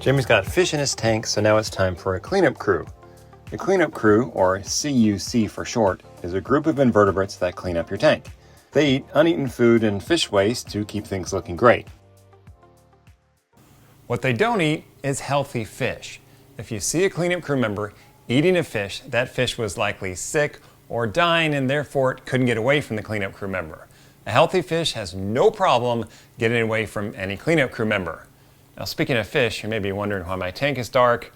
Jimmy's got fish in his tank, so now it's time for a cleanup crew. The cleanup crew, or CUC for short, is a group of invertebrates that clean up your tank. They eat uneaten food and fish waste to keep things looking great. What they don't eat is healthy fish. If you see a cleanup crew member eating a fish, that fish was likely sick or dying and therefore it couldn't get away from the cleanup crew member. A healthy fish has no problem getting away from any cleanup crew member. Now, speaking of fish, you may be wondering why my tank is dark.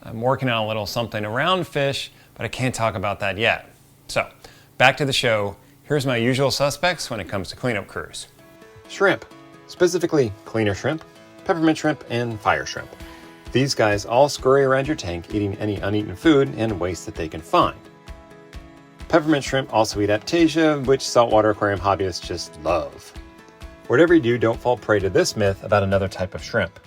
I'm working on a little something around fish, but I can't talk about that yet. So, back to the show. Here's my usual suspects when it comes to cleanup crews. Shrimp, specifically cleaner shrimp, peppermint shrimp, and fire shrimp. These guys all scurry around your tank eating any uneaten food and waste that they can find. Peppermint shrimp also eat Aptasia, which saltwater aquarium hobbyists just love. Whatever you do, don't fall prey to this myth about another type of shrimp.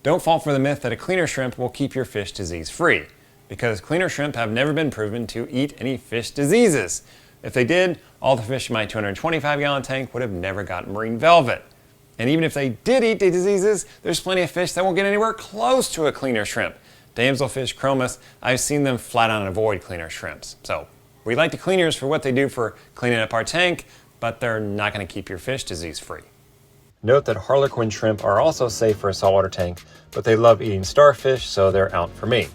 Don't fall for the myth that a cleaner shrimp will keep your fish disease-free, because cleaner shrimp have never been proven to eat any fish diseases. If they did, all the fish in my 225-gallon tank would have never gotten marine velvet. And even if they did eat the diseases, there's plenty of fish that won't get anywhere close to a cleaner shrimp. Damselfish, chromis, I've seen them flat out avoid cleaner shrimps. So we like the cleaners for what they do for cleaning up our tank, but they're not going to keep your fish disease-free. Note that harlequin shrimp are also safe for a saltwater tank, but they love eating starfish, so they're out for me.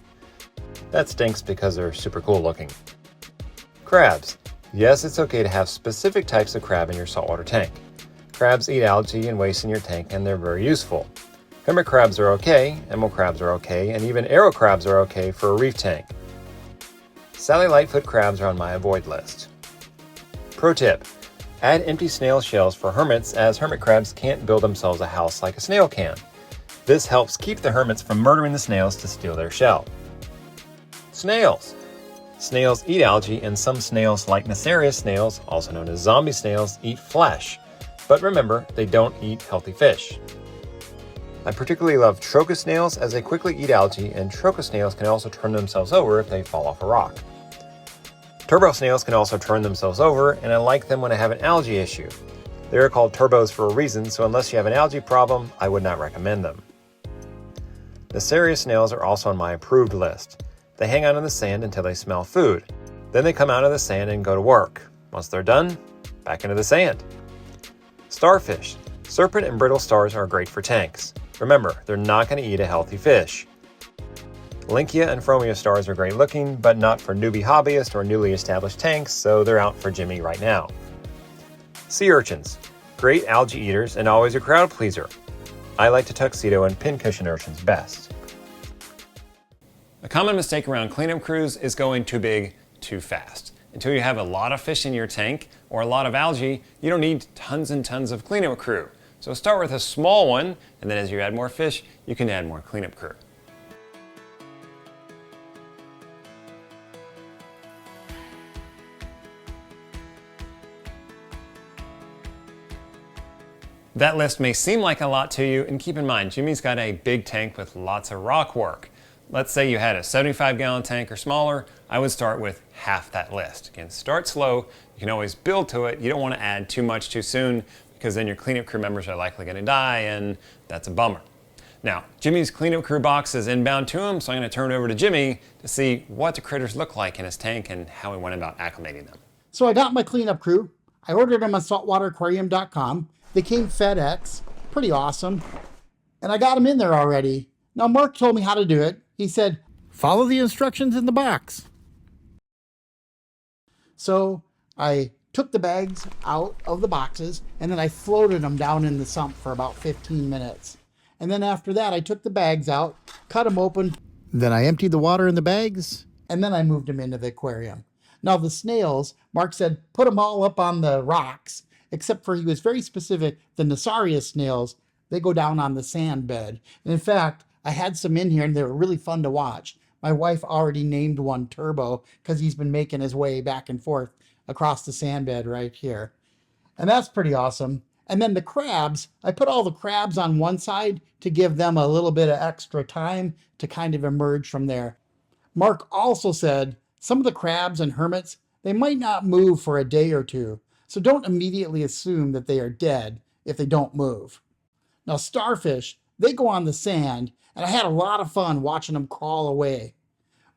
That stinks because they're super cool looking. Crabs. Yes, it's okay to have specific types of crab in your saltwater tank. Crabs eat algae and waste in your tank, and they're very useful. Hermit crabs are okay, emerald crabs are okay, and even arrow crabs are okay for a reef tank. Sally Lightfoot crabs are on my avoid list. Pro tip. Add empty snail shells for hermits, as hermit crabs can't build themselves a house like a snail can. This helps keep the hermits from murdering the snails to steal their shell. Snails. Snails eat algae, and some snails, like Naussaurius snails, also known as zombie snails, eat flesh. But remember, they don't eat healthy fish. I particularly love trochus snails, as they quickly eat algae, and trochus snails can also turn themselves over if they fall off a rock. Turbo snails can also turn themselves over, and I like them when I have an algae issue. They are called turbos for a reason, so unless you have an algae problem, I would not recommend them. Naussaurius snails are also on my approved list. They hang out in the sand until they smell food. Then they come out of the sand and go to work. Once they're done, back into the sand. Starfish. Serpent and brittle stars are great for tanks. Remember, they're not going to eat a healthy fish. Lynchia and Phroemia stars are great looking, but not for newbie hobbyists or newly established tanks, so they're out for Jimmy right now. Sea urchins. Great algae eaters and always a crowd pleaser. I like to tuxedo and pincushion urchins best. A common mistake around cleanup crews is going too big, too fast. Until you have a lot of fish in your tank or a lot of algae, you don't need tons and tons of cleanup crew. So start with a small one, and then as you add more fish, you can add more cleanup crew. That list may seem like a lot to you, and keep in mind, Jimmy's got a big tank with lots of rock work. Let's say you had a 75-gallon tank or smaller, I would start with half that list. Again, start slow, you can always build to it. You don't want to add too much too soon, because then your cleanup crew members are likely going to die, and that's a bummer. Now, Jimmy's cleanup crew box is inbound to him, so I'm going to turn it over to Jimmy to see what the critters look like in his tank and how he went about acclimating them. So I got my cleanup crew. I ordered them on SaltwaterAquarium.com. They came FedEx, pretty awesome. And I got them in there already. Now Mark told me how to do it. He said, follow the instructions in the box. So I took the bags out of the boxes and then I floated them down in the sump for about 15 minutes. And then after that, I took the bags out, cut them open. Then I emptied the water in the bags and then I moved them into the aquarium. Now the snails, Mark said, put them all up on the rocks. Except for he was very specific, the Naussaurius snails, they go down on the sand bed. And in fact, I had some in here and they were really fun to watch. My wife already named one Turbo because he's been making his way back and forth across the sand bed right here. And that's pretty awesome. And then the crabs, I put all the crabs on one side to give them a little bit of extra time to kind of emerge from there. Mark also said some of the crabs and hermits, they might not move for a day or two. So don't immediately assume that they are dead if they don't move. Now starfish, they go on the sand, and I had a lot of fun watching them crawl away.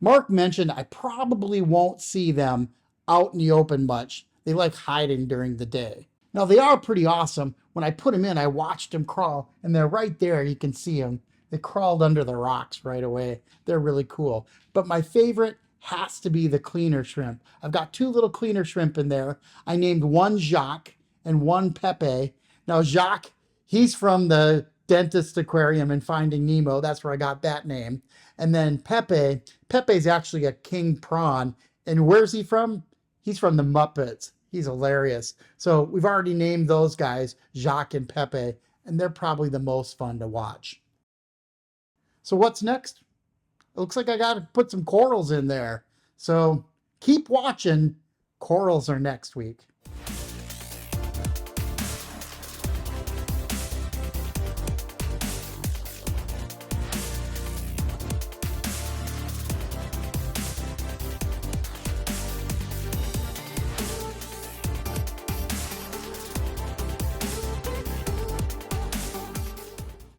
Mark mentioned I probably won't see them out in the open much. They like hiding during the day. Now they are pretty awesome. When I put them in, I watched them crawl, and they're right there. You can see them. They crawled under the rocks right away. They're really cool. But my favorite has to be the cleaner shrimp. I've got 2 little cleaner shrimp in there. I named one Jacques and one Pepe. Now Jacques, he's from the Dentist Aquarium in Finding Nemo. That's where I got that name. And then Pepe's actually a king prawn. And where's he from? He's from the Muppets. He's hilarious. So we've already named those guys, Jacques and Pepe, and they're probably the most fun to watch. So what's next? It looks like I got to put some corals in there. So keep watching. Corals are next week.